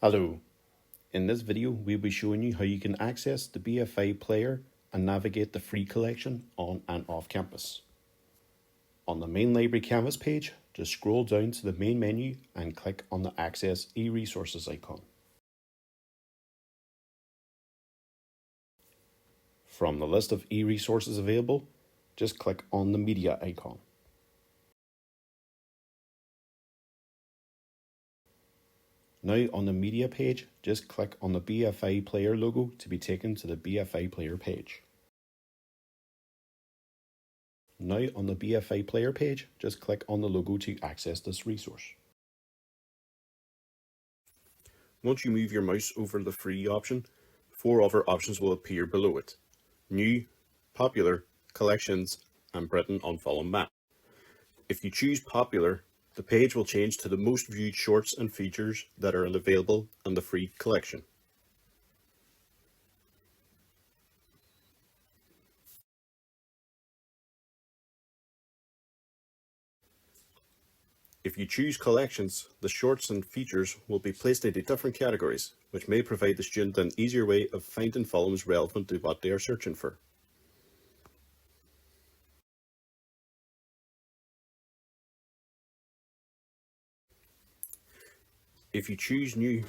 Hello, in this video we'll be showing you how you can access the BFI Player and navigate the free collection on and off campus. On the main library canvas page, just scroll down to the main menu and click on the Access e-resources icon. From the list of e-resources available, just click on the media icon. Now on the media page, just click on the BFI Player logo to be taken to the BFI Player page. Now on the BFI Player page, just click on the logo to access this resource. Once you move your mouse over the free option, 4 other options will appear below it: New, Popular, Collections, and Britain on Fulham Map. If you choose Popular, the page will change to the most viewed shorts and features that are available in the free collection. If you choose Collections, the shorts and features will be placed into different categories, which may provide the student an easier way of finding films relevant to what they are searching for. If you choose New,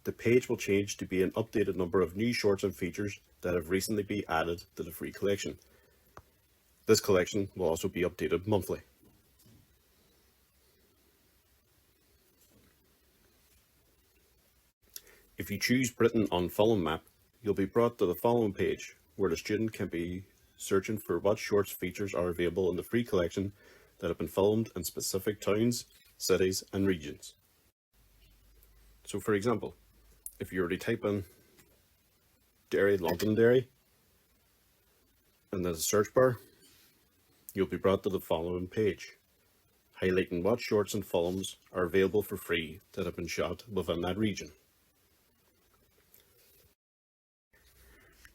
the page will change to be an updated number of new shorts and features that have recently been added to the free collection. This collection will also be updated monthly. If you choose Britain on Fulham Map, you'll be brought to the following page, where the student can be searching for what shorts features are available in the free collection that have been filmed in specific towns, cities and regions. So for example, if you were to type in Derry, Londonderry in the search bar, you'll be brought to the following page, highlighting what shorts and films are available for free that have been shot within that region.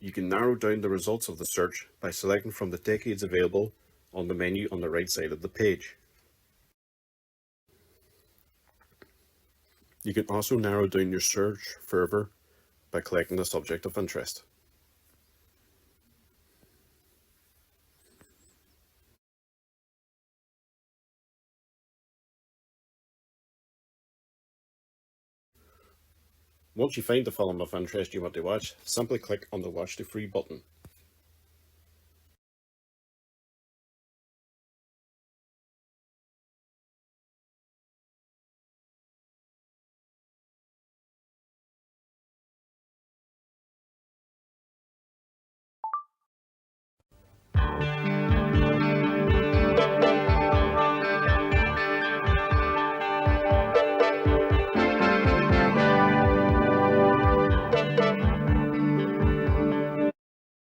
You can narrow down the results of the search by selecting from the decades available on the menu on the right side of the page. You can also narrow down your search further by clicking the subject of interest. Once you find the film of interest you want to watch, simply click on the Watch the Free button.